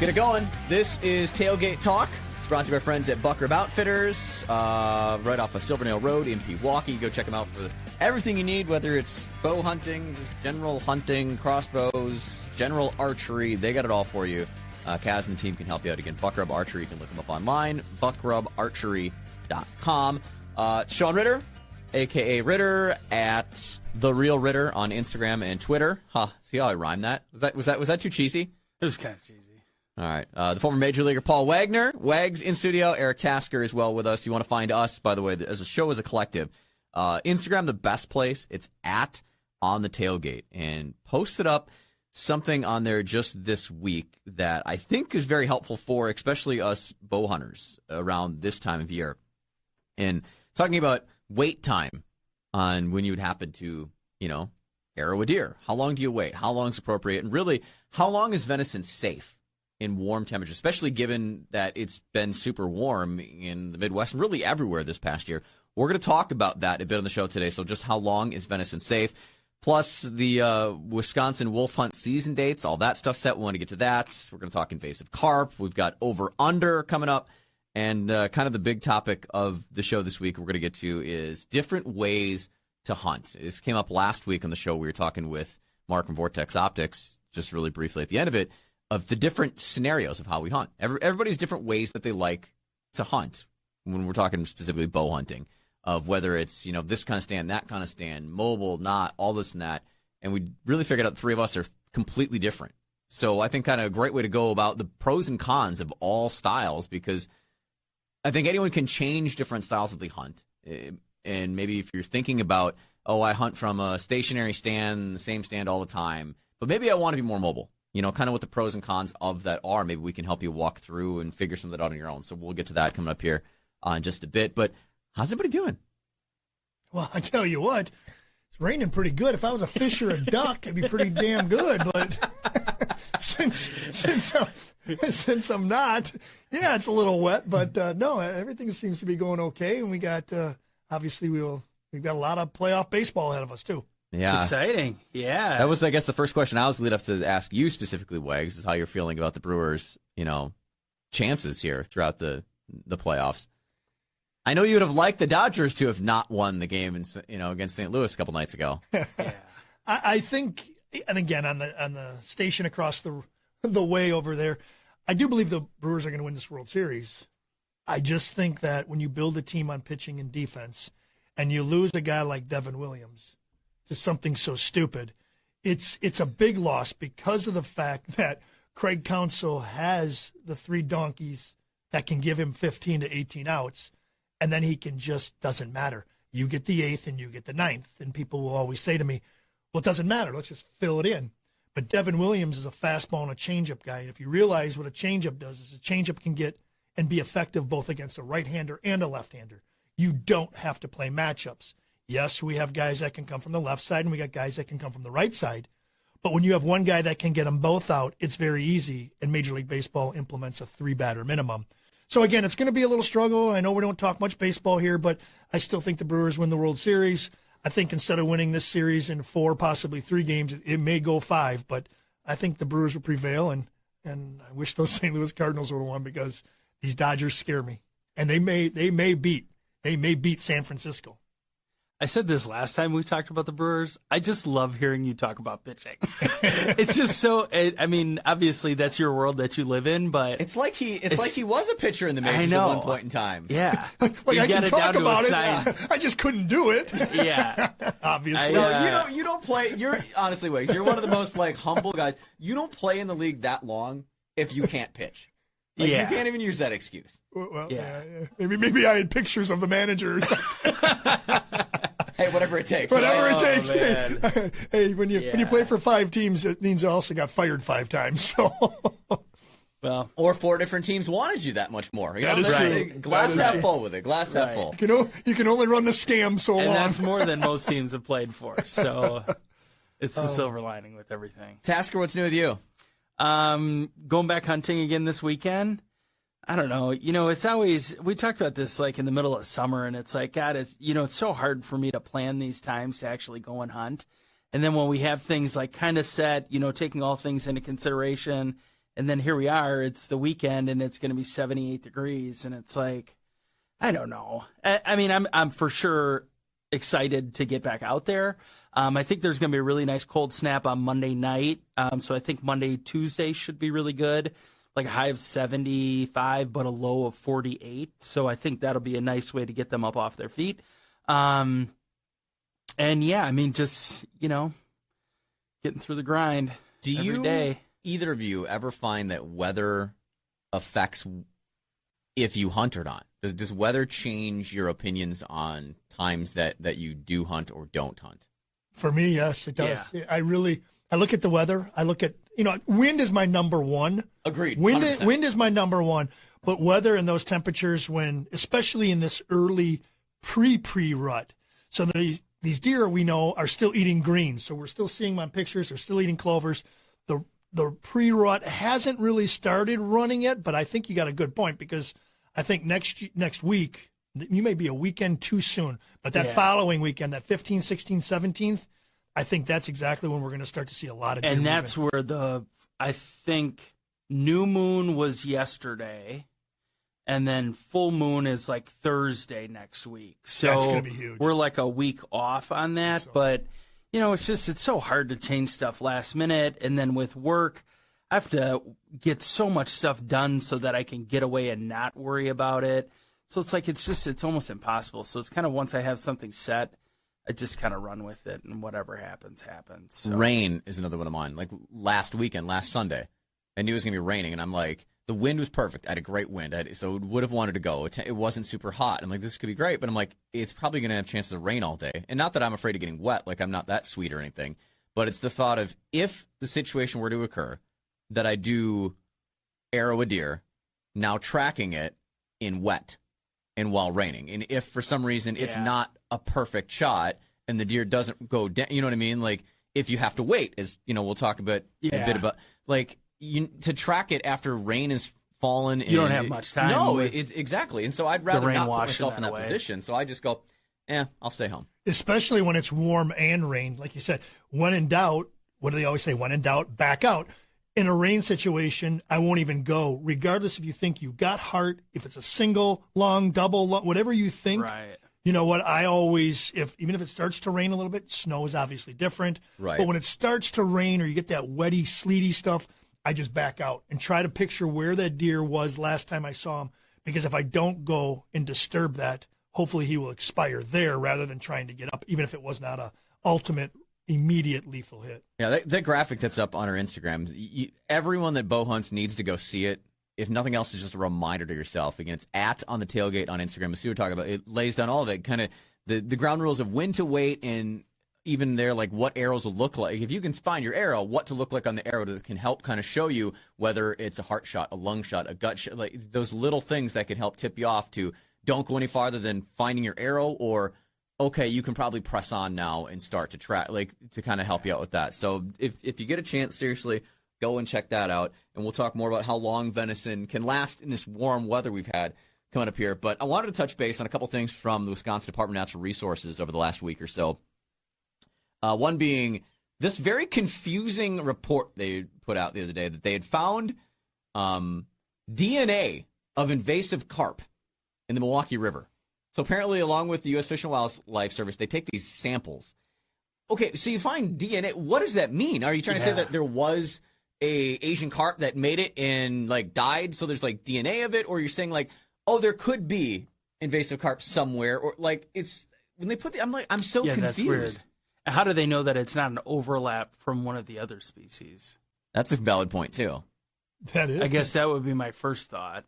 Get it going. This is Tailgate Talk. It's brought to you by friends at Buck Rub Outfitters, right off of Silvernail Road in Pewaukee. Go check them out for everything you need, whether it's bow hunting, just general hunting, crossbows, general archery. They got it all for you. Kaz and the team can help you out. Again, Buck Rub Archery. You can look them up online, buckrubarchery.com. Shaun Ritter, a.k.a. Ritter, at The Real Ritter on Instagram and Twitter. See how I rhymed that? Was that too cheesy? It was kind of cheesy. All right. The former Major Leaguer Paul Wagner. Wags in studio. Eric Tasker is well with us. You want to find us, by the way, as a show, as a collective. Instagram, the best place. It's at On The Tailgate. And posted up something on there just this week that I think is very helpful for especially us bow hunters around this time of year. And talking about wait time on when you would happen to, arrow a deer. How long do you wait? How long is appropriate? And really, how long is venison safe in warm temperatures, especially given that it's been super warm in the Midwest and really everywhere this past year? We're going to talk about that a bit on the show today. So just how long is venison safe? Plus the Wisconsin wolf hunt season dates, all that stuff set. We want to get to that. We're going to talk invasive carp. We've got over-under coming up. And kind of the big topic of the show this week we're going to get to is different ways to hunt. This came up last week on the show. We were talking with Mark from Vortex Optics, just really briefly at the end of it, of the different scenarios of how we hunt. Everybody's different ways that they like to hunt when we're talking specifically bow hunting, of whether it's, this kind of stand, that kind of stand, mobile, not, all this and that. And we really figured out the three of us are completely different. So I think kind of a great way to go about the pros and cons of all styles, because I think anyone can change different styles that they hunt. And maybe if you're thinking about, I hunt from a stationary stand, the same stand all the time, but maybe I want to be more mobile. Kind of what the pros and cons of that are. Maybe we can help you walk through and figure some of that out on your own. So we'll get to that coming up here in just a bit. But how's everybody doing? Well, I tell you what, it's raining pretty good. If I was a fish or a duck, it'd be pretty damn good. But since I'm not, it's a little wet. But no, everything seems to be going okay. And we got obviously we've got a lot of playoff baseball ahead of us too. Yeah. It's exciting. Yeah. That was, I guess, the first question I was lead up to ask you specifically, Wags, is how you're feeling about the Brewers, chances here throughout the playoffs. I know you would have liked the Dodgers to have not won the game against St. Louis a couple nights ago. Yeah. I think, and again, on the station across the way over there, I do believe the Brewers are going to win this World Series. I just think that when you build a team on pitching and defense and you lose a guy like Devin Williams to something so stupid, it's a big loss because of the fact that Craig Counsell has the three donkeys that can give him 15 to 18 outs, and then he can just, doesn't matter. You get the eighth and you get the ninth, and people will always say to me, well, it doesn't matter. Let's just fill it in. But Devin Williams is a fastball and a changeup guy, and if you realize what a changeup does is a changeup can get and be effective both against a right-hander and a left-hander. You don't have to play matchups. Yes, we have guys that can come from the left side, and we got guys that can come from the right side. But when you have one guy that can get them both out, it's very easy, and Major League Baseball implements a 3-batter minimum. So, again, it's going to be a little struggle. I know we don't talk much baseball here, but I still think the Brewers win the World Series. I think instead of winning this series in 4, possibly 3 games, it may go 5. But I think the Brewers will prevail, and I wish those St. Louis Cardinals would have won because these Dodgers scare me. And they may beat San Francisco. I said this last time we talked about the Brewers. I just love hearing you talk about pitching. It's just so. Obviously that's your world that you live in, but it's like he was a pitcher in the majors at one point in time. Yeah, like I can talk about it. I just couldn't do it. Yeah, obviously. You don't play. You're honestly, Wiggs, you're one of the most humble guys. You don't play in the league that long if you can't pitch. You can't even use that excuse. Well, yeah. Maybe I had pictures of the managers. Hey, whatever it takes. Whatever it takes. Man. Hey, when you play for 5 teams, it means you also got fired 5 times. So, well, or 4 different teams wanted you that much more. That is true. Glass half full with it. Glass half full. You can only run the scam so long. And that's more than most teams have played for. So it's the silver lining with everything. Tasker, what's new with you? Going back hunting again this weekend. I don't know. It's always, we talked about this in the middle of summer, and it's like, God, it's so hard for me to plan these times to actually go and hunt. And then when we have things kind of set, taking all things into consideration And then here we are, it's the weekend and it's going to be 78 degrees. And it's like, I don't know. I mean, I'm for sure excited to get back out there. I think there's going to be a really nice cold snap on Monday night. So I think Monday, Tuesday should be really good. Like a high of 75, but a low of 48. So I think that'll be a nice way to get them up off their feet. And yeah, I mean, just, getting through the grind every day. Either of you ever find that weather affects if you hunt or not? Does weather change your opinions on times that you do hunt or don't hunt? For me, yes, it does. Yeah. I look at the weather. I look at, wind is my number one. Agreed. Wind is my number one. But weather and those temperatures especially in this early pre-rut. So these deer we know are still eating greens. So we're still seeing them on pictures. They're still eating clovers. The pre-rut hasn't really started running yet, but I think you got a good point because I think next week, you may be a weekend too soon, but that following weekend, that 15th, 16th, 17th, I think that's exactly when we're going to start to see a lot of deer And that's moving. where I think new moon was yesterday, and then full moon is like Thursday next week. So That's going to be huge. we're like a week off on that, but it's so hard to change stuff last minute. And then with work, I have to get so much stuff done so that I can get away and not worry about it. So it's like, it's almost impossible. So it's kind of once I have something set, I just kind of run with it and whatever happens, happens. So. Rain is another one of mine. Like last Sunday, I knew it was going to be raining, and I'm like, the wind was perfect. I had a great wind, so would have wanted to go. It wasn't super hot. I'm like, this could be great, but I'm like, it's probably going to have chances of rain all day. And not that I'm afraid of getting wet, like I'm not that sweet or anything, but it's the thought of if the situation were to occur that I do arrow a deer, now tracking it in wet and while raining. And if for some reason it's not a perfect shot and the deer doesn't go down, you know what I mean? Like if you have to wait, as we'll talk a bit about, like to track it after rain has fallen. You don't have much time. No, it's exactly. And so I'd rather not put myself in that away. position. So I just go, I'll stay home. Especially when it's warm and rain. Like you said, when in doubt, what do they always say? When in doubt, back out. In a rain situation, I won't even go, regardless if you think you got heart, if it's a single, long, double, long, whatever you think. Right. You know what? I always, even if it starts to rain a little bit, snow is obviously different. Right. But when it starts to rain or you get that wetty, sleety stuff, I just back out and try to picture where that deer was last time I saw him. Because if I don't go and disturb that, hopefully he will expire there rather than trying to get up, even if it was not a ultimate immediate lethal hit. Yeah, that graphic that's up on our Instagram, everyone that bow hunts needs to go see it. If nothing else, it's just a reminder to yourself. Again, it's @on the tailgate on Instagram. As we were talking about, it lays down all of it, kind of the ground rules of when to wait, and even there, like what arrows will look like. If you can find your arrow, what to look like on the arrow that can help kind of show you whether it's a heart shot, a lung shot, a gut shot, like those little things that can help tip you off to don't go any farther than finding your arrow, or okay, you can probably press on now and start to track, like to kind of help you out with that. So if you get a chance, seriously, go and check that out. And we'll talk more about how long venison can last in this warm weather we've had coming up here. But I wanted to touch base on a couple things from the Wisconsin Department of Natural Resources over the last week or so. One being this very confusing report they put out the other day that they had found DNA of invasive carp in the Milwaukee River. So apparently, along with the U.S. Fish and Wildlife Service, they take these samples. Okay, so you find DNA. What does that mean? Are you trying to say that there was a Asian carp that made it and like died, so there's like DNA of it? Or you're saying like, oh, there could be invasive carp somewhere, or like it's when they put the, I'm so confused. That's weird. How do they know that it's not an overlap from one of the other species? That's a valid point too. That is. I guess that would be my first thought.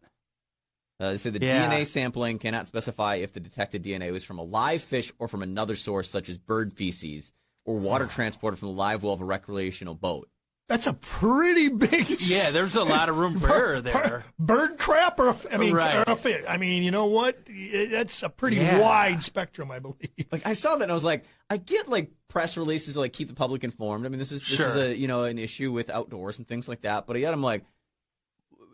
They say the DNA sampling cannot specify if the detected DNA was from a live fish or from another source, such as bird feces or water transported from the live well of a recreational boat. That's a pretty big. Yeah, there's a lot of room for error there. Bird crap, or Right. or a fish. I mean, you know what? That's a pretty wide spectrum, I believe. Like I saw that and I was like, I get like press releases to like keep the public informed. I mean, this is a an issue with outdoors and things like that. But yet I'm like,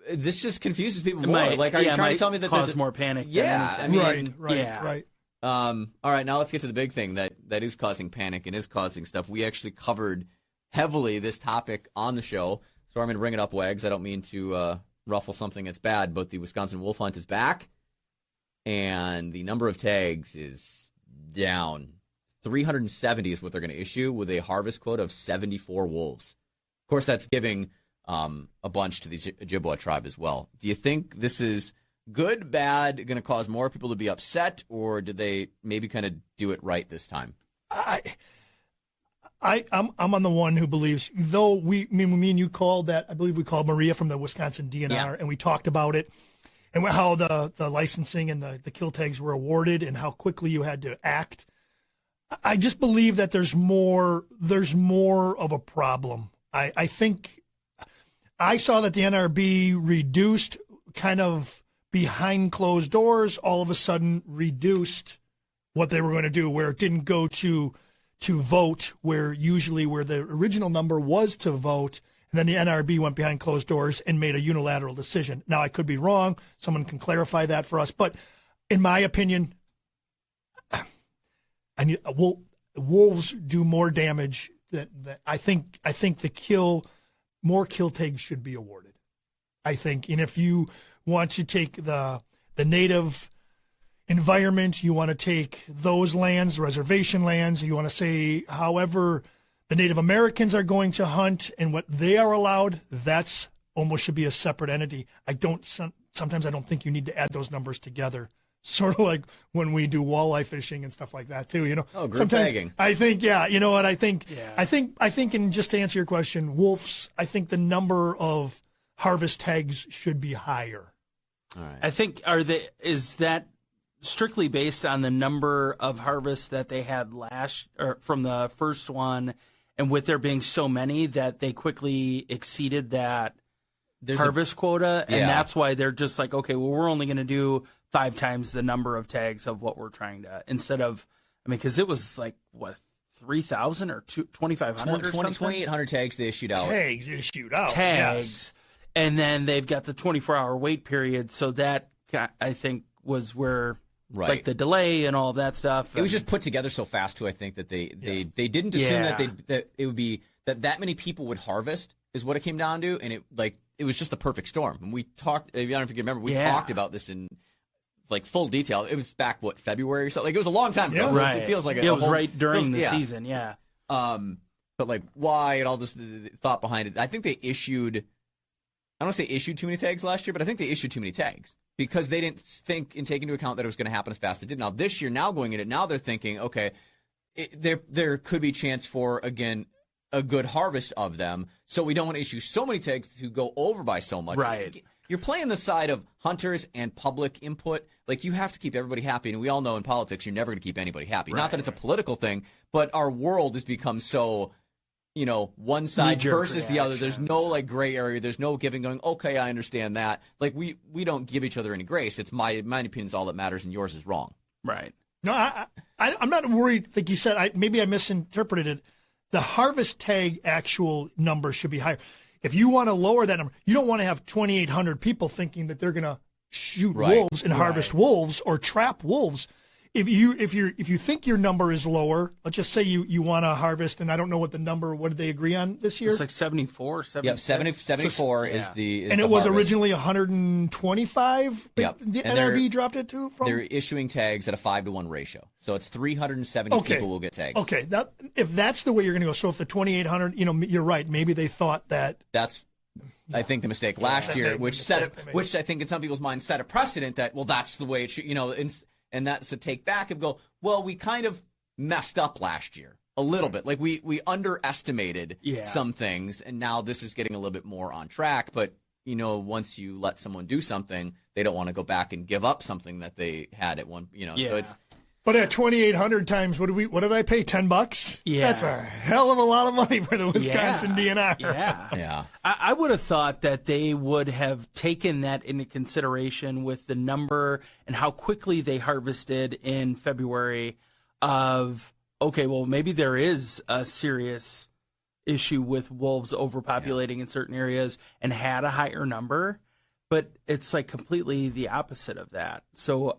this just confuses people more. Are you trying to tell me that cause more panic? Yeah, than anything? Right. All right, now let's get to the big thing that is causing panic and is causing stuff. We actually covered heavily this topic on the show, so So I'm going to bring it up, Wags. I don't mean to ruffle something that's bad, but the Wisconsin wolf hunt is back, and the number of tags is down. 370 is what they're going to issue with a harvest quota of 74 wolves. Of course, that's giving a bunch to the Ojibwa tribe as well. Do you think this is good, bad, going to cause more people to be upset, or did they maybe kind of do it right this time? I'm on the one who believes, though me and you called that, I believe we called Maria from the Wisconsin DNR, and we talked about it and how the licensing and the kill tags were awarded and how quickly you had to act. I just believe that there's more of a problem. I think I saw that the NRB reduced kind of behind closed doors, all of a sudden reduced what they were going to do, where it didn't go to vote, where the original number was to vote, and then the NRB went behind closed doors and made a unilateral decision. Now, I could be wrong. Someone can clarify that for us. But in my opinion, wolves do more damage than I think more kill tags should be awarded. I think, and if you want to take the native environment, you want to take those lands, reservation lands, you want to say however the Native Americans are going to hunt and what they are allowed, that's almost should be a separate entity. Sometimes I don't think you need to add those numbers together. Sort of like when we do walleye fishing and stuff like that too, group sometimes tagging. I think, you know what I think? Yeah. I think, and just to answer your question, wolves, I think the number of harvest tags should be higher. All right. I think is that strictly based on the number of harvests that they had from the first one, and with there being so many that they quickly exceeded that harvest quota, and that's why they're just like, okay, well, we're only going to do 5 times the number of tags of what we're trying to, instead of, because it was like, what, 3,000 or 2,500 or something? 2,800 tags they issued out. Tags issued out. Tags. Yes. And then they've got the 24-hour wait period, so that, I think, was where, like, the delay and all of that stuff. It was just put together so fast, too, I think, that they didn't assume that it would be, that many people would harvest, is what it came down to, and it was just the perfect storm. And we talked, I don't know if you remember, we talked about this in full detail. It was back, February or something? It was a long time ago. So it feels like it was right during the season, But why and all this the thought behind it. I think they issued, I don't want to say issued too many tags last year, but I think they issued too many tags because they didn't think and take into account that it was going to happen as fast as it did. Now this year, going in it, now they're thinking, okay, there could be chance for, again, a good harvest of them. So we don't want to issue so many tags to go over by so much. Right. You're playing the side of hunters and public input. You have to keep everybody happy. And we all know in politics, you're never going to keep anybody happy. Not that it's a political thing, but our world has become so, one side versus the other. There's no gray area. There's no giving going, okay, I understand that. We don't give each other any grace. It's my opinion is all that matters and yours is wrong. Right. No, I'm not worried. Like you said, maybe I misinterpreted it. The harvest tag actual number should be higher. If you want to lower that number, you don't want to have 2,800 people thinking that they're going to shoot wolves and harvest wolves or trap wolves. If you think your number is lower, let's just say you want to harvest, and I don't know what the number. What did they agree on this year? It's like 74, 76. Yep, 74 is the. And it was originally 125. Yep. The NRB dropped it to. They're issuing tags at a 5-to-1 ratio, so it's 370 people will get tags. Okay, if that's the way you're going to go, so if the 2,800, you're right. Maybe they thought that. That's. I think the mistake last year, which I think in some people's minds set a precedent that that's the way it should. And that's a take back and go, well, we kind of messed up last year a little bit. We underestimated some things, and now this is getting a little bit more on track. But, once you let someone do something, they don't want to go back and give up something that they had at one, so it's. But at 2,800 times, what did I pay? $10? Yeah. That's a hell of a lot of money for the Wisconsin DNR. Yeah. Yeah. I would have thought that they would have taken that into consideration with the number and how quickly they harvested in February of, okay, well, maybe there is a serious issue with wolves overpopulating in certain areas and had a higher number. But it's completely the opposite of that. So,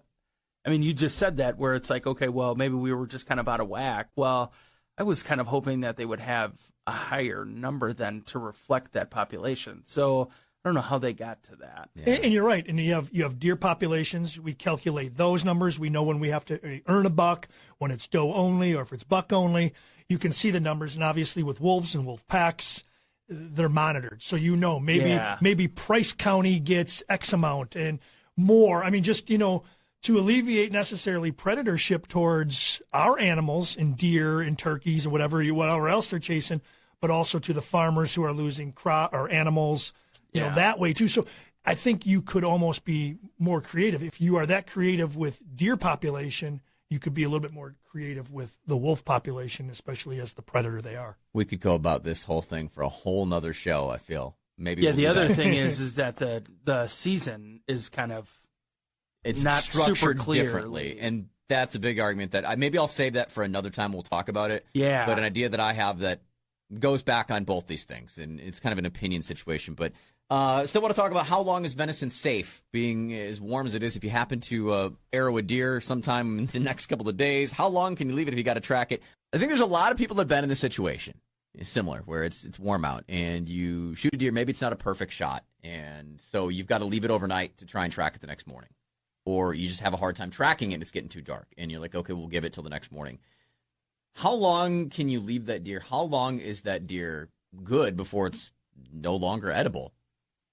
you just said that where it's okay, well, maybe we were just kind of out of whack. Well, I was kind of hoping that they would have a higher number then to reflect that population. So I don't know how they got to that. Yeah. And you're right. And you have deer populations. We calculate those numbers. We know when we have to earn a buck, when it's doe only or if it's buck only. You can see the numbers. And obviously with wolves and wolf packs, they're monitored. So maybe Price County gets X amount and more. I mean, just, to alleviate necessarily predatorship towards our animals and deer and turkeys and whatever else they're chasing, but also to the farmers who are losing crop or animals, that way too. So I think you could almost be more creative. If you are that creative with deer population, you could be a little bit more creative with the wolf population, especially as the predator they are. We could go about this whole thing for a whole nother show, I feel. Maybe. Yeah, the other thing is that the season is kind of it's not structured super clear. Differently, and that's a big argument that maybe I'll save that for another time. We'll talk about it. Yeah. But an idea that I have that goes back on both these things, and it's kind of an opinion situation. But still want to talk about how long is venison safe, being as warm as it is. If you happen to arrow a deer sometime in the next couple of days, how long can you leave it if you got to track it? I think there's a lot of people that have been in this situation. It's similar, where it's warm out, and you shoot a deer. Maybe it's not a perfect shot, and so you've got to leave it overnight to try and track it the next morning. Or you just have a hard time tracking it and it's getting too dark. And you're like, okay, we'll give it till the next morning. How long can you leave that deer? How long is that deer good before it's no longer edible?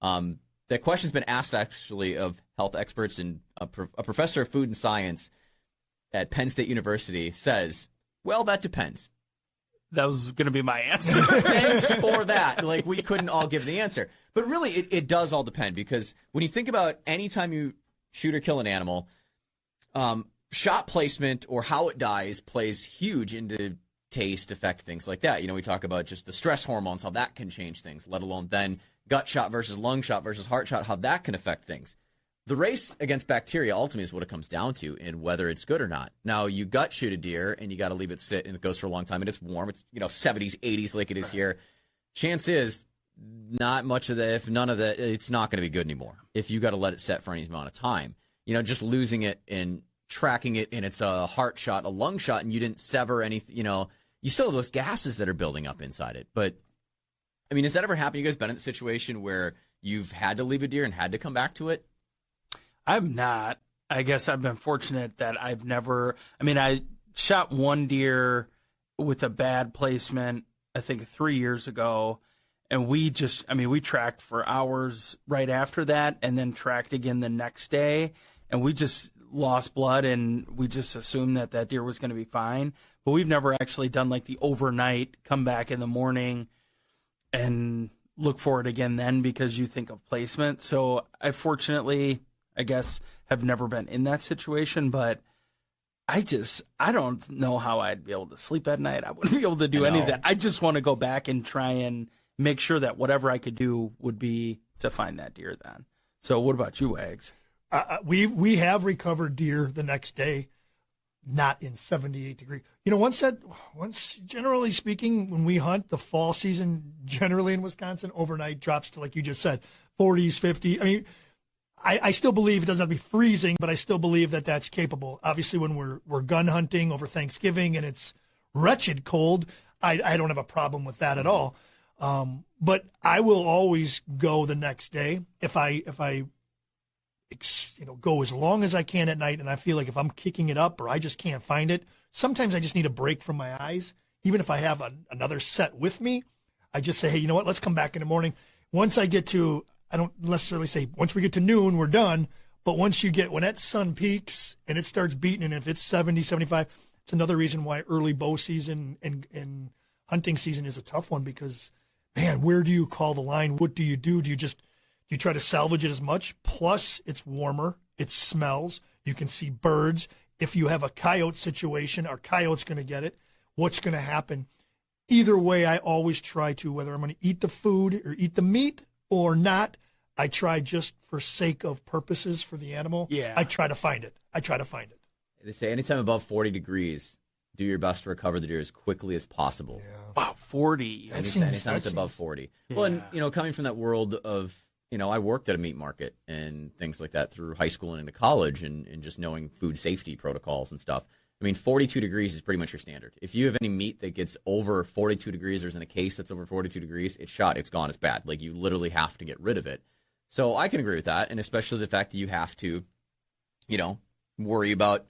That question's been asked, actually, of health experts. And a professor of food and science at Penn State University says, well, that depends. That was going to be my answer. Thanks for that. Like, we couldn't all give the answer. But really, it does all depend. Because when you think about any time you shoot or kill an animal, shot placement or how it dies plays huge into taste, effect, things like that. We talk about just the stress hormones, how that can change things, let alone then gut shot versus lung shot versus heart shot, how that can affect things. The race against bacteria ultimately is what it comes down to, and whether it's good or not. Now, you gut shoot a deer and you got to leave it sit, and it goes for a long time, and it's warm. It's 70s, 80s like it is here. Chance is not much of that, if none of that, it's not going to be good anymore if you got to let it set for any amount of time. Just losing it and tracking it, and it's a heart shot, a lung shot, and you didn't sever anything, you still have those gases that are building up inside it. But, I mean, has that ever happened? You guys been in a situation where you've had to leave a deer and had to come back to it? I'm not. I guess I've been fortunate that I've never, I shot one deer with a bad placement, I think 3 years ago. And we tracked for hours right after that and then tracked again the next day. And we just lost blood and we just assumed that deer was going to be fine. But we've never actually done like the overnight, come back in the morning and look for it again then because you think of placement. So I fortunately, I guess, have never been in that situation. But I don't know how I'd be able to sleep at night. I wouldn't be able to do any of that. I just want to go back and try and make sure that whatever I could do would be to find that deer then. So what about you, Wags? We have recovered deer the next day, not in 78 degrees. Once generally speaking, when we hunt, the fall season generally in Wisconsin overnight drops to, like you just said, 40s, 50. I mean, I still believe it doesn't have to be freezing, but I still believe that that's capable. Obviously, when we're gun hunting over Thanksgiving and it's wretched cold, I don't have a problem with that at all. But I will always go the next day if I go as long as I can at night, and I feel like if I'm kicking it up or I just can't find it, sometimes I just need a break from my eyes. Even if I have another set with me, I just say, hey, you know what? Let's come back in the morning. Once I get to, I don't necessarily say once we get to noon, we're done. But when that sun peaks and it starts beating, and if it's 70, 75, it's another reason why early bow season and hunting season is a tough one because, man, where do you call the line? What do you do? Do you try to salvage it as much? Plus, it's warmer. It smells. You can see birds. If you have a coyote situation, our coyote's going to get it. What's going to happen? Either way, I always try to, whether I'm going to eat the food or eat the meat or not, I try just for sake of purposes for the animal. Yeah. I try to find it. They say anytime above 40 degrees, do your best to recover the deer as quickly as possible. Yeah. Wow, 40. Anytime it's above 40. Yeah. Well, and, coming from that world of, I worked at a meat market and things like that through high school and into college and just knowing food safety protocols and stuff. I mean, 42 degrees is pretty much your standard. If you have any meat that gets over 42 degrees or is in a case that's over 42 degrees, it's shot, it's gone, it's bad. Like, you literally have to get rid of it. So I can agree with that, and especially the fact that you have to, worry about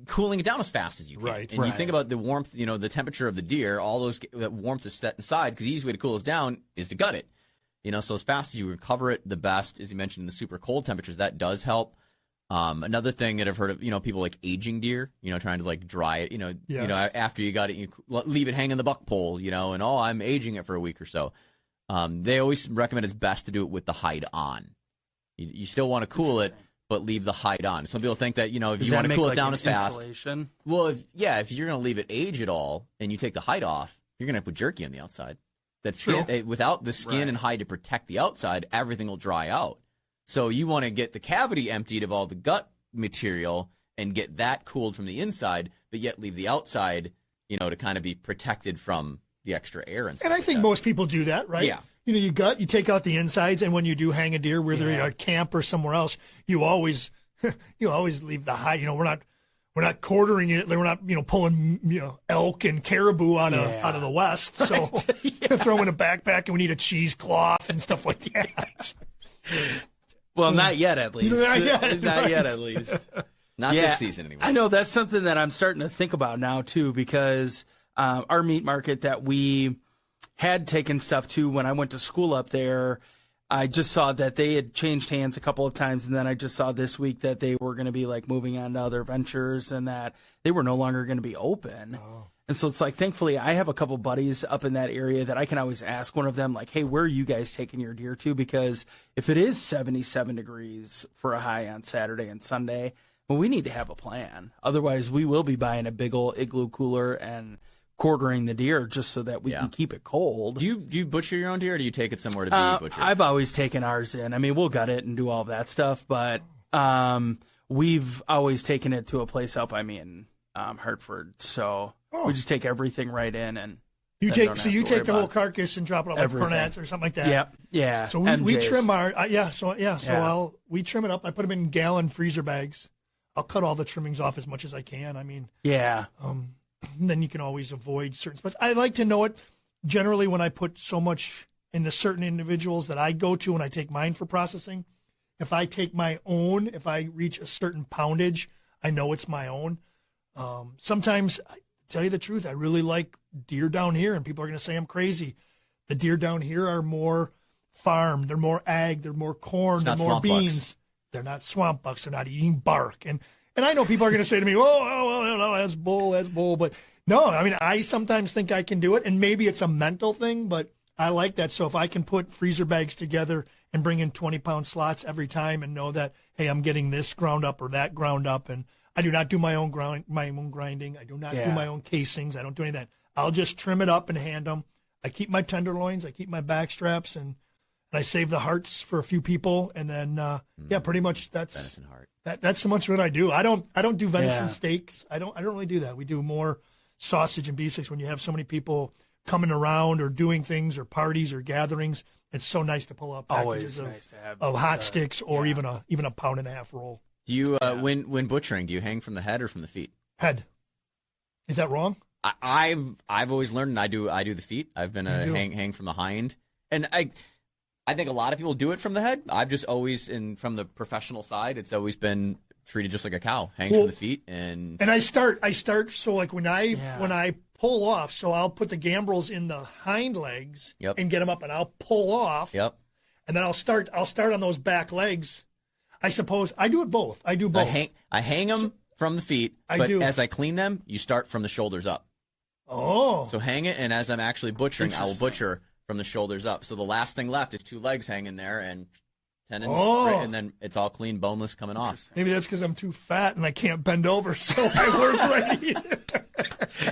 cooling it down as fast as you can. Right, and you think about the warmth, the temperature of the deer, all that warmth is set aside, because the easiest way to cool it down is to gut it. So as fast as you recover it, the best, as you mentioned, in the super cold temperatures, that does help. Another thing that I've heard of, people like aging deer, trying to like dry it, Yes. after you got it, you leave it hanging the buck pole, and I'm aging it for a week or so. They always recommend it's best to do it with the hide on. You still want to cool it, but leave the hide on. Some people think that, if you want to cool it down as fast. Insulation? Well, if you're going to leave it age at all and you take the hide off, you're going to put jerky on the outside. That skin, without the skin and hide to protect the outside, everything will dry out. So you want to get the cavity emptied of all the gut material and get that cooled from the inside, but yet leave the outside, to kind of be protected from the extra air and stuff. And I think most people do that, right? Yeah. You take out the insides, and when you do hang a deer, whether you're at camp or somewhere else, you always leave the hide. We're not quartering it. We're not pulling elk and caribou out of the west. So throw in a backpack, and we need a cheesecloth and stuff like that. Well, not yet, at least. Not yet, at least. Not this season, anyway. I know that's something that I'm starting to think about now, too, because our meat market that we had taken stuff to when I went to school up there, I just saw that they had changed hands a couple of times, and then I just saw this week that they were going to be like moving on to other ventures and that they were no longer going to be open. Oh. And so it's like, thankfully, I have a couple buddies up in that area that I can always ask one of them, like, hey, where are you guys taking your deer to? Because if it is 77 degrees for a high on Saturday and Sunday, well, we need to have a plan. Otherwise, we will be buying a big old igloo cooler and quartering the deer just so that we can keep it cold. Do you butcher your own deer, or do you take it somewhere to be butchered? I've always taken ours in. I mean, we'll gut it and do all of that stuff, but we've always taken it to a place up in Hartford. So we just take everything right in, and you take the whole carcass and drop it off like Pernat's or something like that. Yeah. So we trim our we trim it up. I put them in gallon freezer bags. I'll cut all the trimmings off as much as I can. I mean, then you can always avoid certain spots. I like to know it generally when I put so much into certain individuals that I go to when I take mine for processing. If I take my own, if I reach a certain poundage, I know it's my own. Sometimes, to tell you the truth, I really like deer down here, and people are going to say I'm crazy. The deer down here are more farm. They're more ag. They're more corn. They're more beans. Bucks. They're not swamp bucks. They're not eating bark. And I know people are going to say to me, oh, that's bull. But no, I mean, I sometimes think I can do it, and maybe it's a mental thing, but I like that. So if I can put freezer bags together and bring in 20-pound slots every time and know that, hey, I'm getting this ground up or that ground up, and I do not do my own grinding. I do not do my own casings. I don't do any of that. I'll just trim it up and hand them. I keep my tenderloins. I keep my back straps, and I save the hearts for a few people, and then pretty much that's venison heart. That's so much what I do. I don't do venison steaks. I don't really do that. We do more sausage and beef steaks when you have so many people coming around or doing things or parties or gatherings. It's so nice to pull out packages of hot sticks or even a 1.5 pound roll. Do you when butchering, do you hang from the head or from the feet? Head. Is that wrong? I've always learned, and I do the feet. I've been a hang from the hind, and I think a lot of people do it from the head. I've just always, from the professional side, it's always been treated just like a cow, hangs from the feet, and I start so like when I pull off, so I'll put the gambrels in the hind legs and get them up, and I'll pull off, and then I'll start on those back legs. I suppose I do it both. I do both. I hang them from the feet, but as I clean them, you start from the shoulders up. Oh, so hang it, and as I'm actually butchering, I will butcher from the shoulders up. So the last thing left is 2 legs hanging there and tendons, and then it's all clean, boneless, coming off. Maybe that's because I'm too fat and I can't bend over, so I work right here.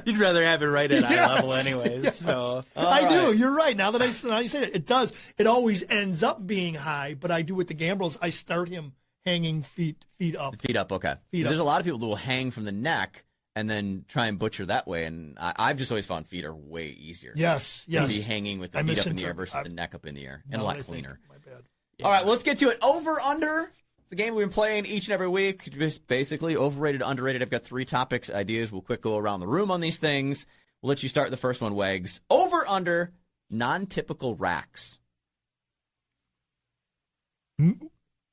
You'd rather have it right at eye level anyways. Yes. So I do. You're right. Now that I say it, it does. It always ends up being high, but I do with the gambrels. I start him hanging feet up. Feet up, okay. There's a lot of people who will hang from the neck and then try and butcher that way. And I've just always found feet are way easier. Yes. To be hanging with the feet up in the air versus the neck up in the air. And a lot cleaner. My bad. Yeah. All right, well, let's get to it. Over, under. the game we've been playing each and every week. Just basically overrated, underrated. I've got 3 topics, ideas. We'll quick go around the room on these things. We'll let you start the first one, Wags. Over, under, non-typical racks.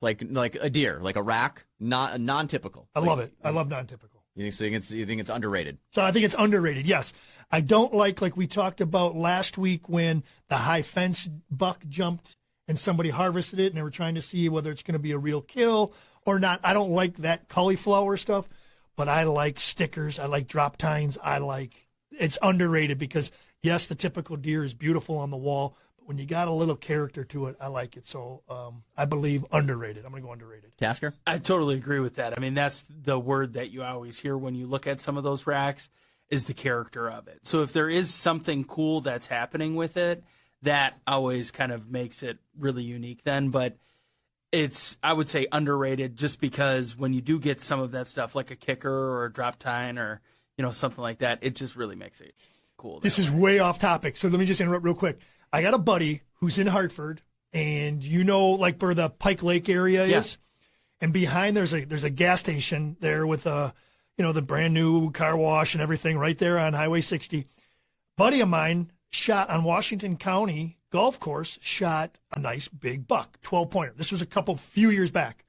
Like a deer, like a rack, not non-typical. I love it. I love non-typical. You think it's underrated? So I think it's underrated, yes. I don't like we talked about last week when the high fence buck jumped and somebody harvested it and they were trying to see whether it's going to be a real kill or not. I don't like that cauliflower stuff, but I like stickers. I like drop tines. It's underrated because, yes, the typical deer is beautiful on the wall, but when you got a little character to it, I like it. So I believe underrated. I'm going to go underrated. Tasker? I totally agree with that. I mean, that's the word that you always hear when you look at some of those racks is the character of it. So if there is something cool that's happening with it, that always kind of makes it really unique then. But it's, I would say, underrated just because when you do get some of that stuff like a kicker or a drop tine or, something like that, it just really makes it cool. This is way off topic, so let me just interrupt real quick. I got a buddy who's in Hartford, and where the Pike Lake area is, and behind there's a gas station there with the brand new car wash and everything right there on Highway 60. Buddy of mine shot on Washington County golf course, shot a nice big buck, 12-pointer. This was a few years back.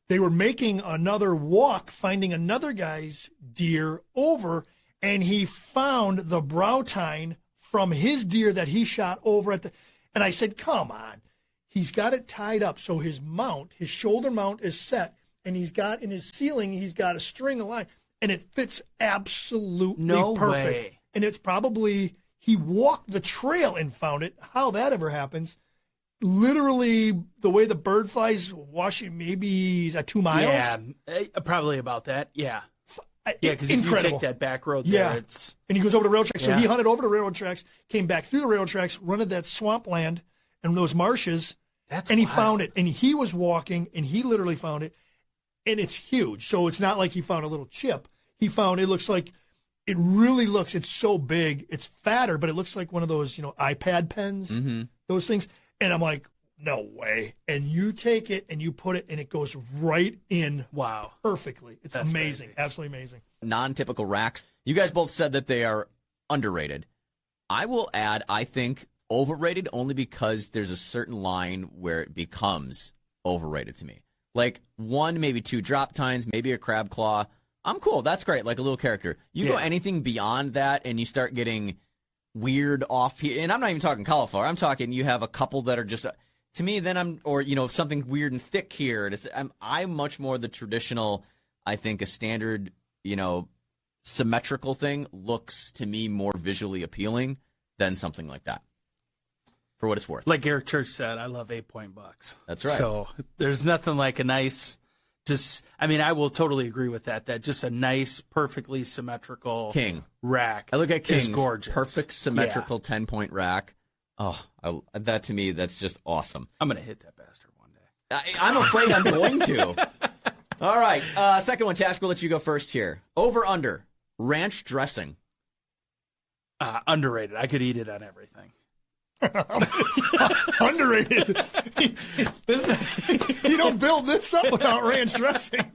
They were making another walk, finding another guy's deer over, and he found the brow tine from his deer that he shot over and I said, come on. He's got it tied up so his shoulder mount is set, and he's got in his ceiling, he's got a string of line, and it fits absolutely perfect. Way. And it's probably, he walked the trail and found it. How that ever happens. Literally, the way the bird flies, maybe is that 2 miles? Yeah, probably about that. Yeah. Yeah, because if you take that back road there, it's... And he goes over the railroad tracks. So he hunted over the railroad tracks, came back through the railroad tracks, running that swampland and those marshes, he found it. And he was walking, and he literally found it, and it's huge. So it's not like he found a little chip. He found, it's so big. It's fatter, but it looks like one of those, iPad pens, those things. And I'm like, no way. And you take it and you put it, and it goes right in. Wow. Perfectly. That's amazing. Crazy. Absolutely amazing. Non-typical racks. You guys both said that they are underrated. I will add, I think, overrated only because there's a certain line where it becomes overrated to me. Like 1, maybe 2 drop tines, maybe a crab claw. I'm cool. That's great. Like a little character. You go anything beyond that and you start getting weird off here. And I'm not even talking cauliflower. I'm talking you have a couple that are just, to me, then something weird and thick here. And I'm much more the traditional, I think a standard, symmetrical thing looks to me more visually appealing than something like that. For what it's worth. Like Eric Church said, I love 8-point bucks. That's right. So there's nothing like a nice, I will totally agree with that. That just a nice, perfectly symmetrical King rack. I look at King's gorgeous. Perfect symmetrical 10-point rack. Oh, that to me, that's just awesome. I'm going to hit that bastard one day. I'm afraid I'm going to. All right. Second one, Task, we'll let you go first here. Over, under, ranch dressing. Underrated. I could eat it on everything. Underrated. You don't build this up without ranch dressing.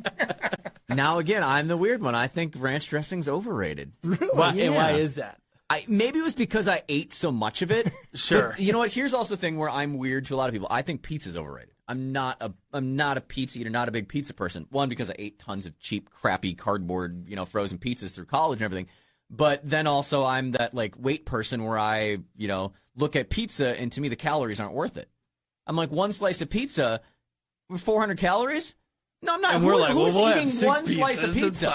Now, again, I'm the weird one. I think ranch dressing's overrated. Really? And why is that? Maybe it was because I ate so much of it. Sure. But you know what? Here's also the thing where I'm weird to a lot of people. I think pizza's overrated. I'm not a pizza eater, not a big pizza person. One, because I ate tons of cheap, crappy cardboard, frozen pizzas through college and everything. But then also I'm that weight person where I, look at pizza and to me the calories aren't worth it. I'm like, one slice of pizza, 400 calories? No, I'm not. And we're like, who's we'll eating one slice of pizza?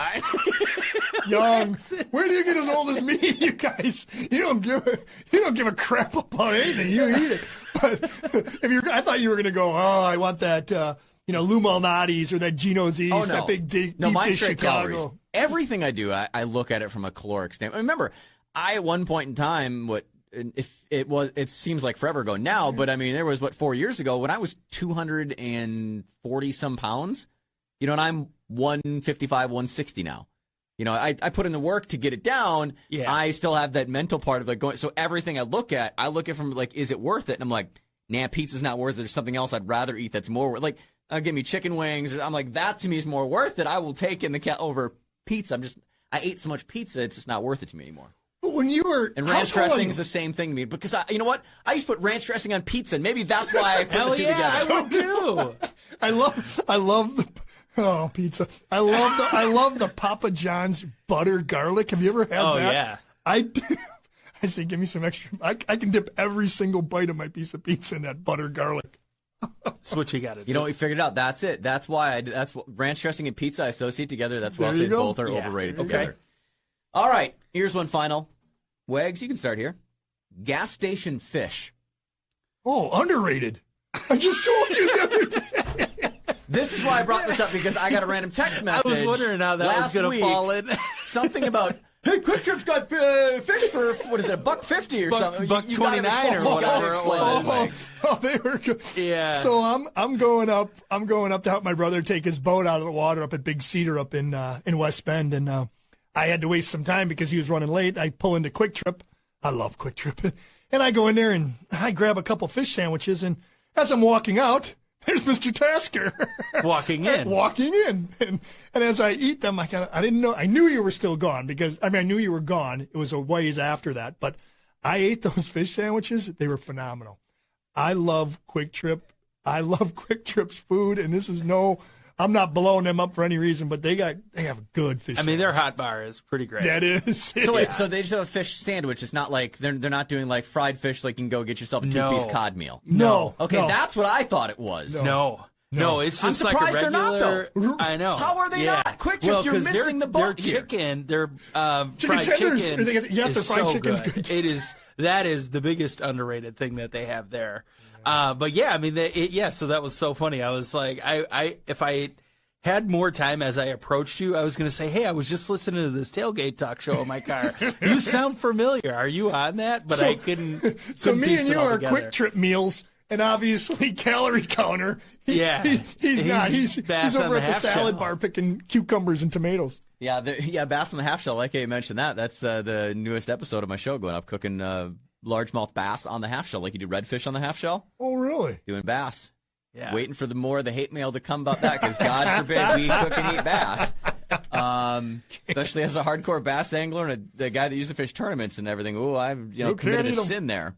Young, where do you get as old as me, you guys? You don't give a crap about anything. You eat it. But I thought you were going to go, I want that, Lou Malnati's or that Gino's East, that big deep mine's dish straight Chicago. calories. Everything I do, I look at it from a caloric standpoint. Remember, at one point in time, it seems like forever ago now, but I mean, there was 4 years ago when I was 240 some pounds, and I'm 155, 160 now. I put in the work to get it down. Yeah. I still have that mental part of going. So everything I look at from is it worth it? And I'm like, nah, pizza's not worth it. There's something else I'd rather eat that's more worth. give me chicken wings. I'm like, that to me is more worth it. I will take in the over pizza. I ate so much pizza, it's just not worth it to me anymore. But when you were and ranch dressing is the same thing to me because you know what? I used to put ranch dressing on pizza, and maybe that's why I put the two together. I would too. I love the pizza. I love the Papa John's butter garlic. Have you ever had that? Oh yeah. I say, give me some extra. I can dip every single bite of my piece of pizza in that butter garlic. That's what you got to do. You know, we figured it out. That's it. That's why that's what ranch dressing and pizza I associate together. That's why I'll say both are overrated together. All right, here's one final. Wags, you can start here. Gas station fish. Oh, underrated. I just told you the other day. This is why I brought this up, because I got a random text message. I was wondering how that was going to fall in. Something about, hey, Quick Trip's got fish for, what is it, $1.50 or something? $1.29 or whatever it was. Oh, they were good. Yeah. So I'm going up to help my brother take his boat out of the water up at Big Cedar up in West Bend, and I had to waste some time because he was running late. I pull into Quick Trip. I love Quick Trip. And I go in there and I grab a couple fish sandwiches, and as I'm walking out, there's Mr. Tasker. Walking in. And as I eat them, I didn't know. I knew you were still gone because, I knew you were gone. It was a ways after that. But I ate those fish sandwiches. They were phenomenal. I love Quick Trip. I love Quick Trip's food. And this is I'm not blowing them up for any reason, but they have good fish. Their hot bar is pretty great. That is. So wait, so they just have a fish sandwich. It's not like they're not doing like fried fish like you can go get yourself a 2-piece cod meal. No. Okay, that's what I thought it was. No, it's just I'm like a surprised regular. they're not, though. I know. How are they not? Quick Trip, you're missing the boat their here. chicken, their fried tenders. chicken Yes, is the fried so chicken's good. good. That is the biggest underrated thing that they have there. But yeah, so that was so funny. I was like, if I had more time as I approached you, I was going to say, hey, I was just listening to this tailgate talk show in my car. You sound familiar. Are you on that? But I couldn't. So me piece and it you all are together. Quick Trip meals, and obviously calorie counter. He's not. He's over at the salad bar picking cucumbers and tomatoes. Yeah, Bass on the Half Shell. Like you mentioned that. That's the newest episode of my show going up, cooking largemouth bass on the half shell, like you do redfish on the half shell. Oh, really? Doing bass. Yeah. Waiting for the more of the hate mail to come about that, because God forbid we cook and eat bass. Especially as a hardcore bass angler and the guy that used to fish tournaments and everything. Ooh, I've committed a sin there.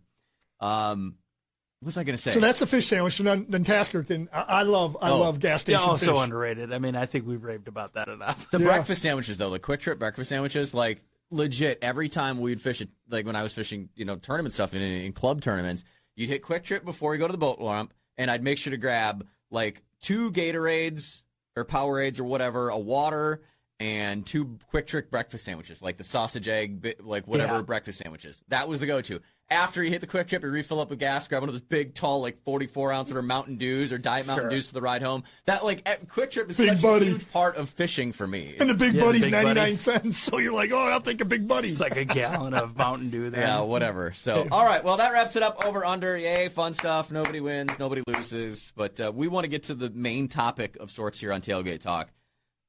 What was I going to say? So that's the fish sandwich. And then Tasker can. I love gas station fish. Also underrated. I think we've raved about that enough. The breakfast sandwiches, though, the Quick Trip breakfast sandwiches, like legit. Every time we'd fish it, like when I was fishing, tournament stuff in club tournaments, you'd hit Quick Trip before you go to the boat ramp. And I'd make sure to grab like 2 Gatorades or Powerades or whatever, a water, and 2 Quick Trip breakfast sandwiches, like the sausage, egg, like whatever breakfast sandwiches. That was the go-to. After you hit the Quick Trip, you refill up with gas, grab one of those big, tall, like 44-ounce or Mountain Dews or Diet Mountain Dews for the ride home. That Quick Trip is such a huge part of fishing for me. And the Big Buddy's 99 cents, so you're like, I'll take a Big Buddy. It's like a gallon of Mountain Dew there. Yeah, whatever. So, all right, well, that wraps it up. Over, under, yay, fun stuff. Nobody wins, nobody loses. But we want to get to the main topic of sorts here on Tailgate Talk.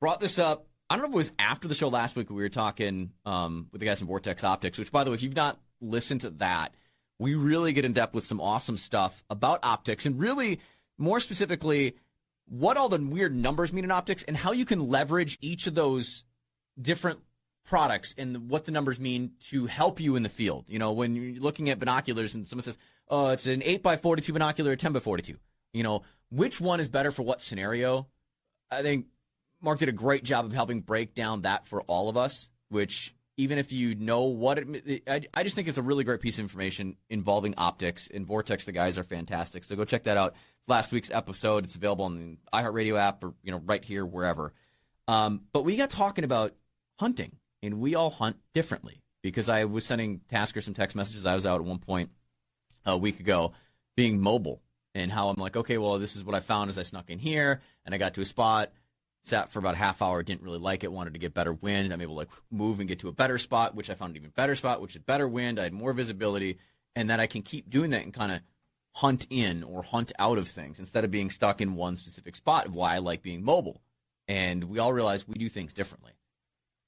Brought this up, I don't know if it was after the show last week, we were talking with the guys from Vortex Optics, which, by the way, if you've not listened to that, we really get in depth with some awesome stuff about optics, and really, more specifically, what all the weird numbers mean in optics and how you can leverage each of those different products and what the numbers mean to help you in the field. When you're looking at binoculars and someone says, oh, it's an 8x42 binocular or 10x42. Which one is better for what scenario? I think Mark did a great job of helping break down that for all of us, which even if you know what I just think it's a really great piece of information involving optics. And Vortex, the guys are fantastic. So go check that out. It's last week's episode. It's available on the iHeartRadio app or, right here, wherever. But we got talking about hunting, and we all hunt differently, because I was sending Tasker some text messages. I was out at one point a week ago being mobile, and how I'm like, okay, well, this is what I found as I snuck in here, and I got to a spot, sat for about a half hour, didn't really like it, wanted to get better wind. I'm able to move and get to a better spot, which I found an even better spot, which is better wind. I had more visibility, and then I can keep doing that and kind of hunt in or hunt out of things instead of being stuck in one specific spot. Why I like being mobile. And we all realize we do things differently.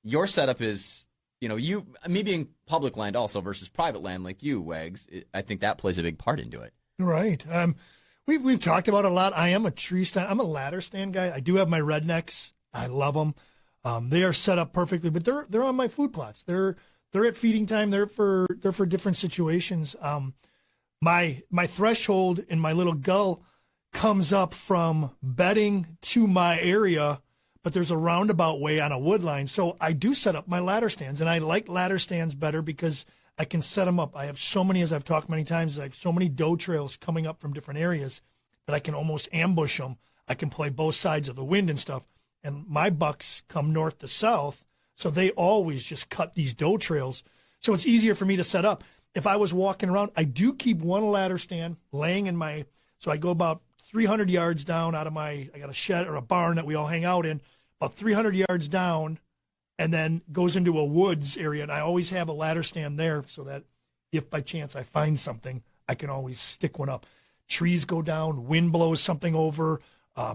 Your setup is, me being public land also versus private land like you, Wags. I think that plays a big part into it. Right. We've talked about it a lot. I am a tree stand. I'm a ladder stand guy. I do have my rednecks. I love them. They are set up perfectly, but they're on my food plots. They're at feeding time. They're for different situations. My threshold in my little gull comes up from bedding to my area, but there's a roundabout way on a wood line. So I do set up my ladder stands, and I like ladder stands better because I can set them up. I have so many, as I've talked many times, I have so many doe trails coming up from different areas that I can almost ambush them. I can play both sides of the wind and stuff. And my bucks come north to south, so they always just cut these doe trails. So it's easier for me to set up. If I was walking around, I do keep one ladder stand laying in my, so I go about 300 yards down out of I got a shed or a barn that we all hang out in, about 300 yards down, and then goes into a woods area. And I always have a ladder stand there so that if by chance I find something, I can always stick one up. Trees go down, wind blows something over,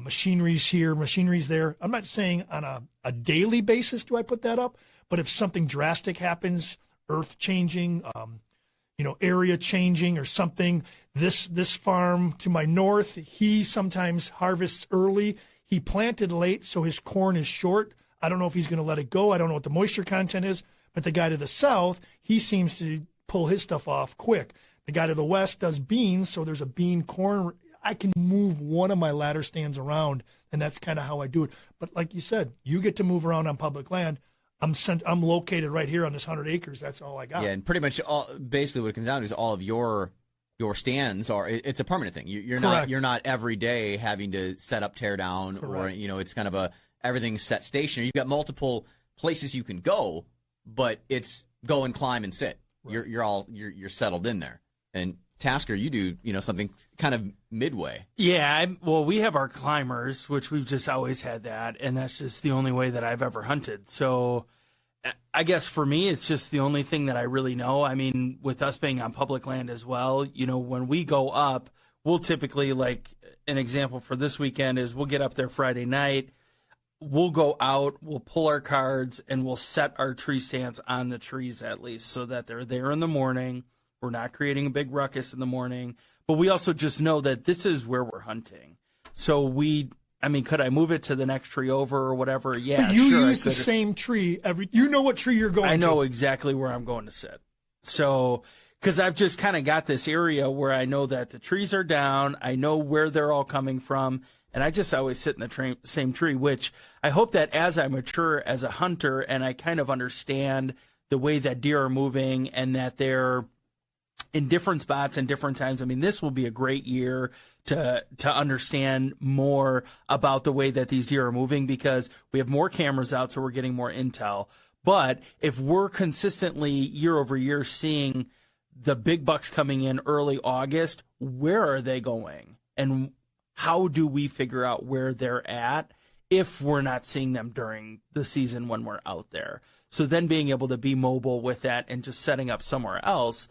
machinery's here, machinery's there. I'm not saying on a daily basis do I put that up, but if something drastic happens, earth changing, area changing or something, this farm to my north, he sometimes harvests early. He planted late, so his corn is short. I don't know if he's going to let it go. I don't know what the moisture content is, but the guy to the south, he seems to pull his stuff off quick. The guy to the west does beans, so there's a bean corn. I can move one of my ladder stands around, and that's kind of how I do it. But like you said, you get to move around on public land. I'm located right here on this 100 acres. That's all I got. Yeah, and pretty much basically what it comes down to is all of your stands it's a permanent thing. You're not every day having to set up, tear down, Correct. Or it's kind of everything's set stationary. You've got multiple places you can go, but it's go and climb and sit. Right. You're settled in there. And Tasker, you do something kind of midway. Yeah, we have our climbers, which we've just always had that, and that's just the only way that I've ever hunted. So I guess for me, it's just the only thing that I really know. I mean, with us being on public land as well, when we go up, we'll typically, like an example for this weekend is we'll get up there Friday night, we'll go out, we'll pull our cards, and we'll set our tree stands on the trees at least so that they're there in the morning. We're not creating a big ruckus in the morning, but we also just know that this is where we're hunting. So could I move it to the next tree over or whatever? Yeah, but you use the same tree you know what tree you're going to. I know exactly where I'm going to sit. So, because I've just kind of got this area where I know that the trees are down, I know where they're all coming from, and I just always sit in the same tree, which I hope that as I mature as a hunter and I kind of understand the way that deer are moving and that they're in different spots and different times. I mean, this will be a great year to understand more about the way that these deer are moving because we have more cameras out, so we're getting more intel. But if we're consistently year over year seeing the big bucks coming in early August, where are they going? And how do we figure out where they're at if we're not seeing them during the season when we're out there? So then being able to be mobile with that and just setting up somewhere else,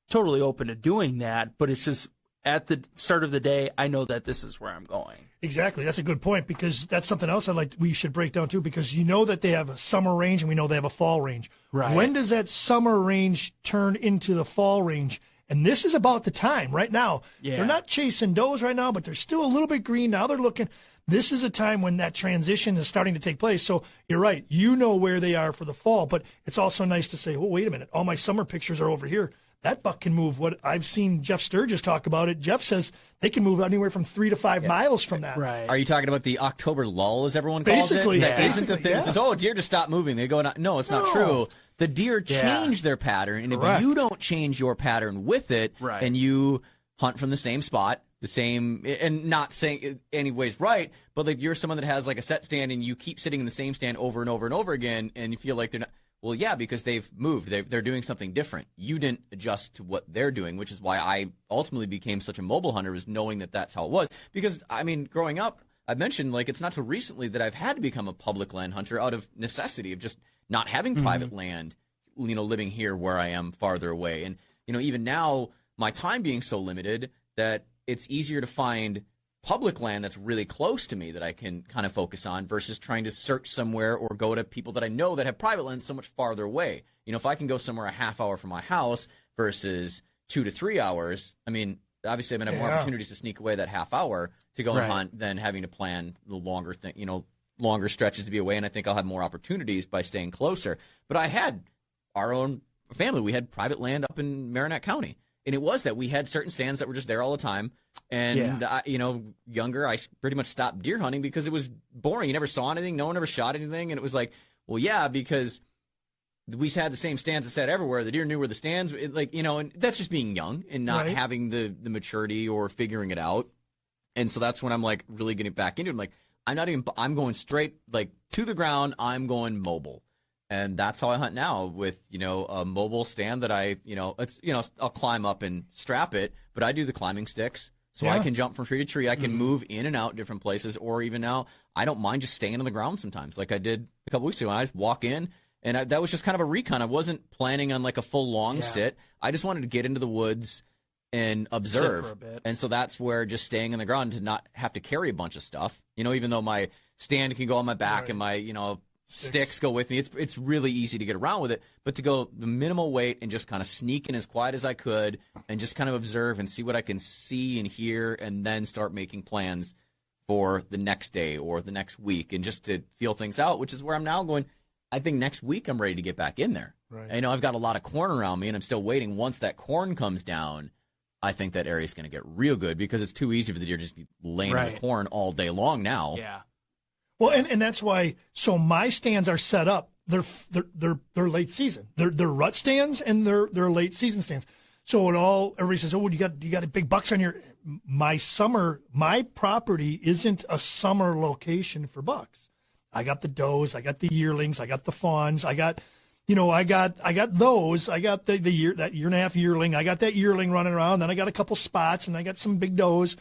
totally open to doing that, but it's just at the start of the day, I know that this is where I'm going. Exactly. That's a good point because that's something else we should break down too because you know that they have a summer range and we know they have a fall range. Right. When does that summer range turn into the fall range? And this is about the time right now. Yeah. They're not chasing does right now, but they're still a little bit green. Now they're looking. This is a time when that transition is starting to take place. So you're right. You know where they are for the fall, but it's also nice to say, oh, wait a minute. All my summer pictures are over here. That buck can move. What I've seen Jeff Sturgis talk about it. Jeff says they can move anywhere from 3 to 5 miles from that. Right. Are you talking about the October lull, as everyone calls basically, it? Yeah. Isn't the thing that says, deer just stop moving. They go, no, it's not true. The deer change their pattern, and if you don't change your pattern with it, and you hunt from the same spot, the same, and not saying anyways right, but like you're someone that has like a set stand and you keep sitting in the same stand over and over and over again, and you feel like they're not. Well, yeah, because they've moved. They're doing something different. You didn't adjust to what they're doing, which is why I ultimately became such a mobile hunter, was knowing that that's how it was. Because, I mean, growing up, I mentioned, like, it's not till recently that I've had to become a public land hunter out of necessity of just not having private land, living here where I am farther away. And, even now, my time being so limited that it's easier to find public land that's really close to me that I can kind of focus on versus trying to search somewhere or go to people that I know that have private land so much farther away. If I can go somewhere a half hour from my house versus 2 to 3 hours, I mean, obviously I'm going to have more opportunities to sneak away that half hour to go and hunt than having to plan the longer thing, longer stretches to be away. And I think I'll have more opportunities by staying closer. But I had our own family. We had private land up in Marinette County. And it was that we had certain stands that were just there all the time. And, younger, I pretty much stopped deer hunting because it was boring. You never saw anything. No one ever shot anything. And it was like, well, yeah, because we had the same stands that sat everywhere. The deer knew where the stands, and that's just being young and not having the maturity or figuring it out. And so that's when I'm like really getting back into it. I'm like, I'm going straight like to the ground. I'm going mobile. And that's how I hunt now with, a mobile stand that I'll climb up and strap it, but I do the climbing sticks so I can jump from tree to tree. I can move in and out different places, or even now I don't mind just staying on the ground sometimes like I did a couple weeks ago. I just walk in and that was just kind of a recon. I wasn't planning on like a full long sit. I just wanted to get into the woods and observe. Sit for a bit. And so that's where just staying on the ground to not have to carry a bunch of stuff, even though my stand can go on my back and my, sticks go with me. It's really easy to get around with it, but to go the minimal weight and just kind of sneak in as quiet as I could and just kind of observe and see what I can see and hear, and then start making plans for the next day or the next week, and just to feel things out, which is where I'm now going. I think next week I'm ready to get back in there. Right. I know I've got a lot of corn around me, and I'm still waiting. Once that corn comes down, I think that area is going to get real good because it's too easy for the deer to just be laying in the corn all day long now. Yeah. Well, and that's why. So my stands are set up. They're late season. They're rut stands and they're late season stands. So everybody says, oh, you got a big bucks on your. My property isn't a summer location for bucks. I got the does, I got the yearlings, I got the fawns, I got those. I got that year and a half yearling. I got that yearling running around. Then I got a couple spots, and I got some big does.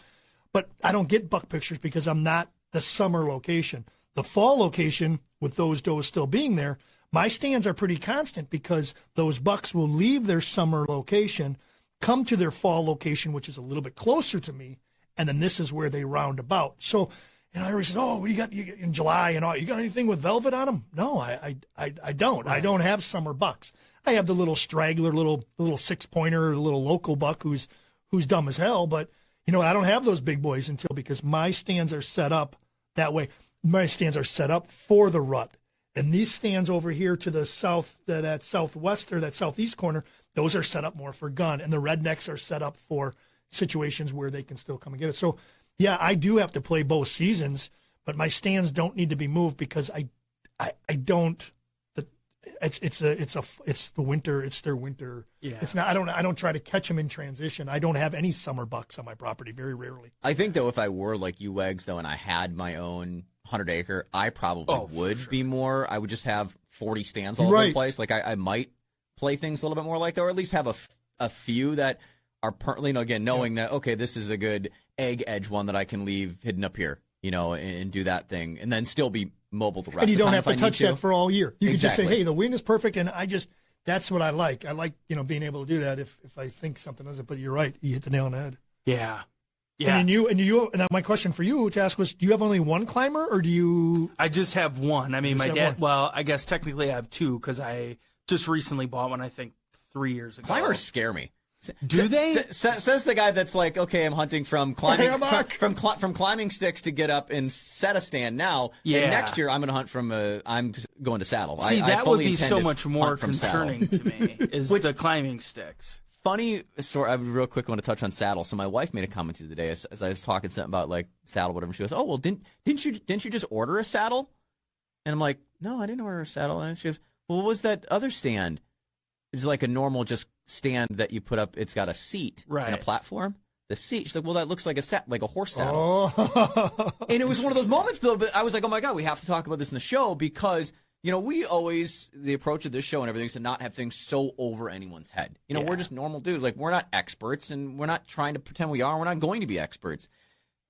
But I don't get buck pictures because I'm not the summer location. The fall location, with those does still being there, my stands are pretty constant because those bucks will leave their summer location, come to their fall location, which is a little bit closer to me, and then this is where they round about. So, and I always said, oh, what do you got in July and all? You got anything with velvet on them? No, I don't. Right. I don't have summer bucks. I have the little straggler, little 6-pointer, little local buck who's dumb as hell, but I don't have those big boys because my stands are set up that way. My stands are set up for the rut. And these stands over here to the south, that southwest or that southeast corner, those are set up more for gun. And the rednecks are set up for situations where they can still come and get it. So, yeah, I do have to play both seasons, but my stands don't need to be moved because I don't. It's the winter. It's their winter. Yeah. It's not. I don't try to catch them in transition. I don't have any summer bucks on my property. Very rarely. I think though, if I were like you, Wags, though, and I had my own 100-acre, I probably would be more. I would just have 40 stands all over the place. Like I might play things a little bit more like that, or at least have a few that are permanently, again, knowing that okay, this is a good egg edge one that I can leave hidden up here, and do that thing, and then still be mobile the rest of the time. And you don't have to touch that for all year. You can just say, Exactly. hey, the wind is perfect, and that's what I like. I like, being able to do that if I think something doesn't. But you're right, you hit the nail on the head. Yeah. Yeah. And my question for you to ask was, do you have only one climber, or do you? I just have one. I mean, my have dad. one. Well, I guess technically I have two because I just recently bought one. I think 3 years ago. Climbers scare me. Do they? Says the guy that's like, okay, I'm hunting from climbing from climbing sticks to get up and set a stand now. Yeah. And next year I'm going to hunt from I'm going to saddle. See, I that would fully be intend so to much more hunt from saddle. concerning to me is the climbing sticks. Funny story. I real quick want to touch on saddle. So my wife made a comment to you today as I was talking something about like saddle, whatever. She goes, "Oh well, didn't you just order a saddle?" And I'm like, "No, I didn't order a saddle." And she goes, "Well, what was that other stand?" It's like a normal just stand that you put up. It's got a seat and a platform. The seat. She's like, "Well, that looks like a horse saddle." Oh. And it was one of those moments, Bill. But I was like, "Oh my god, we have to talk about this in the show because." We always, the approach of this show and everything is to not have things so over anyone's head. We're just normal dudes. Like, we're not experts, and we're not trying to pretend we are. We're not going to be experts.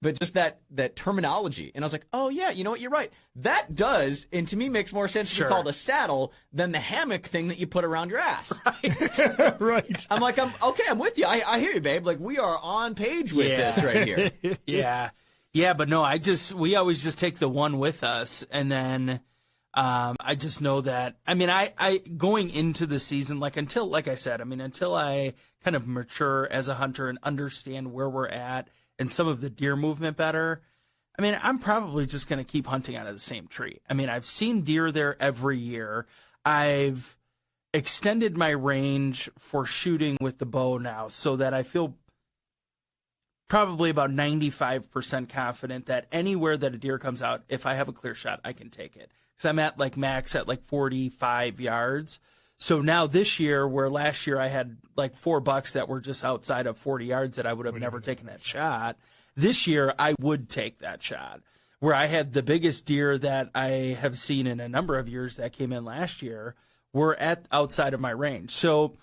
But just that terminology. And I was like, oh, yeah, you know what? You're right. That does, and to me, makes more sense to be called a saddle than the hammock thing that you put around your ass. Right. Right. I'm like, I'm with you. I hear you, babe. Like, we are on page with this right here. Yeah. Yeah, but no, we always just take the one with us, and then I just know that, I mean, I going into the season, until I kind of mature as a hunter and understand where we're at and some of the deer movement better, I mean, I'm probably just going to keep hunting out of the same tree. I mean, I've seen deer there every year. I've extended my range for shooting with the bow now so that I feel probably about 95% confident that anywhere that a deer comes out, if I have a clear shot, I can take it. Because I'm at max at 45 yards. So now this year, where last year I had 4 bucks that were just outside of 40 yards that I would have never taken that shot, this year I would take that shot. Where I had the biggest deer that I have seen in a number of years that came in last year were outside of my range. So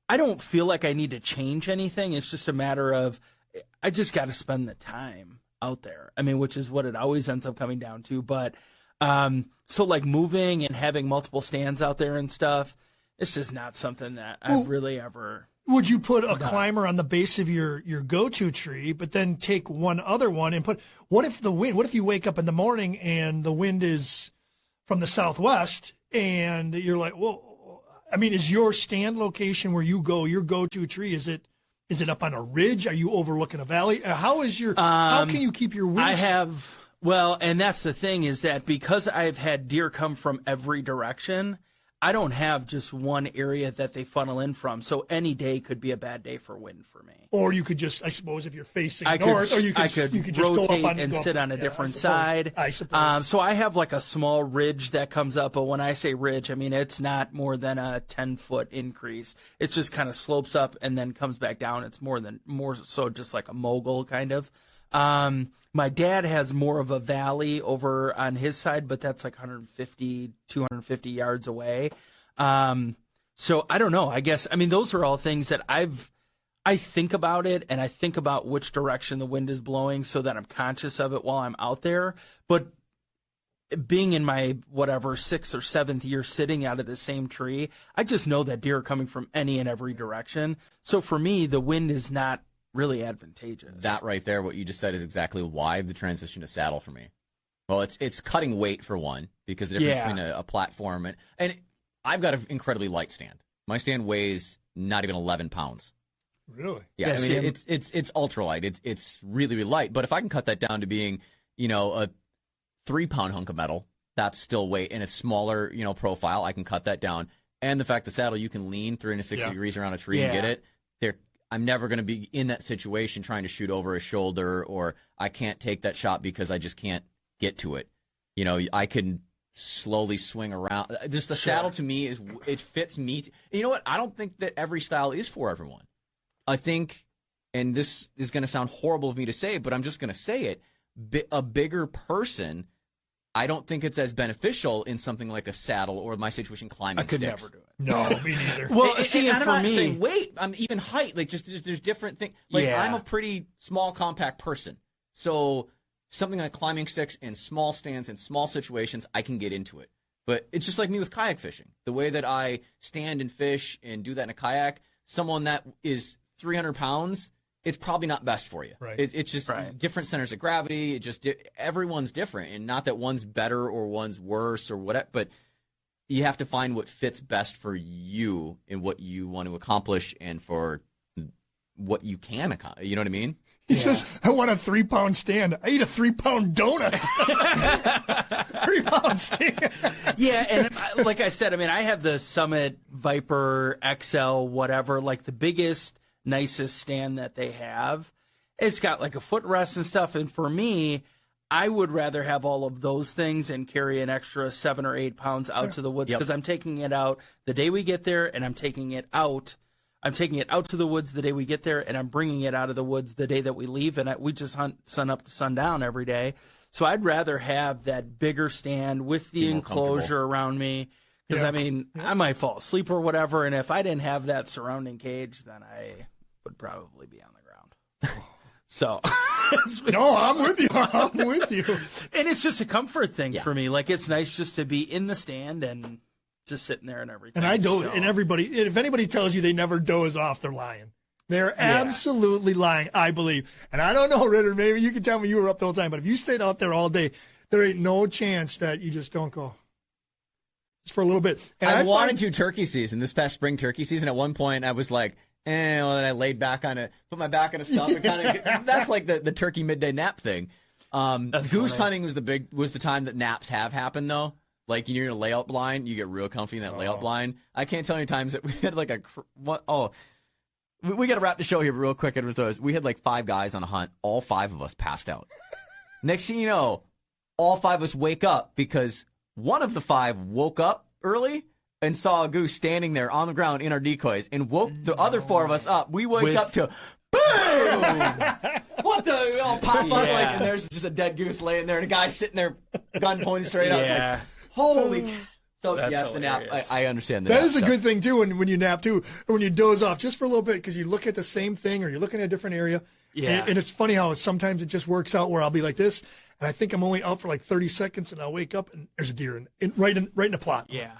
I don't feel like I need to change anything. It's just a matter of I just got to spend the time out there. I mean, which is what it always ends up coming down to. But so moving and having multiple stands out there and stuff, it's just not something that I've really ever. Would you put a climber on the base of your go-to tree, but then take one other one and what if you wake up in the morning and the wind is from the southwest and you're like, well, I mean, is your stand location where you go, your go-to tree, is it up on a ridge? Are you overlooking a valley? How can you keep your wind? And that's the thing is that because I've had deer come from every direction, I don't have just one area that they funnel in from. So any day could be a bad day for wind for me. Or you could just, I suppose, if you're facing north, or you could just rotate go up and sit on a different side. I suppose. So I have a small ridge that comes up, but when I say ridge, I mean it's not more than a 10-foot increase. It just kind of slopes up and then comes back down. It's more so just like a mogul kind of. My dad has more of a valley over on his side, but that's 150, 250 yards away. So I don't know. I guess, I mean, those are all things that I think about it, and I think about which direction the wind is blowing so that I'm conscious of it while I'm out there. But being in my, 6th or 7th year sitting out of the same tree, I just know that deer are coming from any and every direction. So for me, the wind is not really advantageous. That right there, what you just said, is exactly why the transition to saddle for me. Well, it's cutting weight for one, because the difference between a platform and I've got an incredibly light stand. My stand weighs not even 11 pounds. Really? Yeah, I mean it's ultralight. It's really, really light. But if I can cut that down to being, a 3-pound hunk of metal, that's still weight, and it's smaller, profile. I can cut that down. And the fact the saddle, you can lean 360 degrees around a tree and get it. I'm never going to be in that situation trying to shoot over a shoulder, or I can't take that shot because I just can't get to it. I can slowly swing around. Just the saddle to me it fits me. You know what? I don't think that every style is for everyone. I think, and this is going to sound horrible of me to say, but I'm just going to say it, a bigger person, I don't think it's as beneficial in something like a saddle or my situation climbing sticks. I could never do it. No, me neither. Well, and I'm not saying weight. I'm even height. There's different things. I'm a pretty small, compact person. So something like climbing sticks and small stands in small situations, I can get into it. But it's just like me with kayak fishing. The way that I stand and fish and do that in a kayak, someone that is 300 pounds, it's probably not best for you. Right. It's just different centers of gravity. Everyone's different, and not that one's better or one's worse or whatever, but you have to find what fits best for you and what you want to accomplish and for what you can accomplish. You know what I mean? He says, I want a 3-pound stand. I eat a 3-pound donut. 3-pound stand. Yeah, and like I said, I mean, I have the Summit Viper XL, whatever, the biggest, nicest stand that they have. It's got a footrest and stuff, and for me, I would rather have all of those things and carry an extra 7 or 8 pounds out to the woods, because I'm taking it out the day we get there, and I'm taking it out to the woods the day we get there, and I'm bringing it out of the woods the day that we leave, and we just hunt sun up to sundown every day. So I'd rather have that bigger stand with the enclosure around me, because I might fall asleep or whatever, and if I didn't have that surrounding cage, then I would probably be on the ground. So, no, I'm with you. I'm with you. And it's just a comfort thing for me. It's nice just to be in the stand and just sitting there and everything. And I doze. And if anybody tells you they never doze off, they're lying. They're absolutely lying, I believe. And I don't know, Ritter, maybe you can tell me you were up the whole time, but if you stayed out there all day, there ain't no chance that you just don't go. just for a little bit. And I wanted to turkey season, this past spring turkey season. At one point, I was like, well, then I laid back on it, put my back on a stump, and kind of. That's like the turkey midday nap thing. Goose hunting was the time that naps have happened though. Like you're in a layout blind, you get real comfy in that layout blind. I can't tell you times that we had like we got to wrap the show here real quick. We had like 5 guys on a hunt. All 5 of us passed out. Next thing you know, all 5 of us wake up because one of the 5 woke up early and saw a goose standing there on the ground in our decoys and woke the other 4 of us up. We wake up to boom! What the? I'll pop up and there's just a dead goose laying there and a guy sitting there, gun pointed straight out. It's like, holy. So That's yes, hilarious. the nap. I understand that is a good thing too when you nap too, or when you doze off just for a little bit because you look at the same thing or you're looking at a different area. Yeah. And it's funny how sometimes it just works out where I'll be like this, and I think I'm only out for like 30 seconds, and I'll wake up and there's a deer right in the plot. Yeah.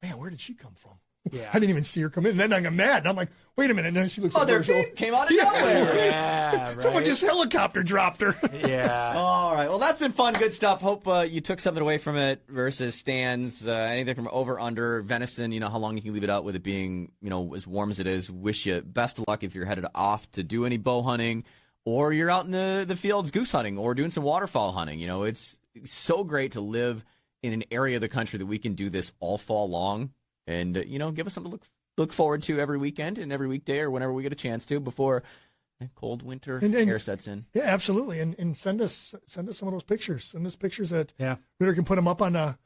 Man, where did she come from? Yeah. I didn't even see her come in. And then I got mad. And I'm like, wait a minute. And then she looks there over. came out of nowhere. Yeah, right. Someone just helicopter dropped her. Yeah. All right. Well, that's been fun. Good stuff. Hope you took something away from it versus stands, anything from over, under, venison, how long you can leave it out with it being, as warm as it is. Wish you best of luck if you're headed off to do any bow hunting or you're out in the fields goose hunting or doing some waterfowl hunting. It's so great to live in an area of the country that we can do this all fall long and, give us something to look forward to every weekend and every weekday or whenever we get a chance to before cold winter air sets in. Yeah, absolutely. And send us some of those pictures. Send us pictures that we can put them up on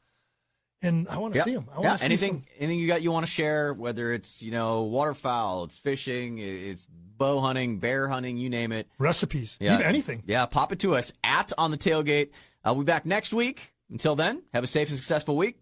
and I want to see them. I want to see anything you want to share, whether it's, waterfowl, it's fishing, it's bow hunting, bear hunting, you name it. Recipes, even anything. Yeah, pop it to us at On the Tailgate. We'll be back next week. Until then, have a safe and successful week.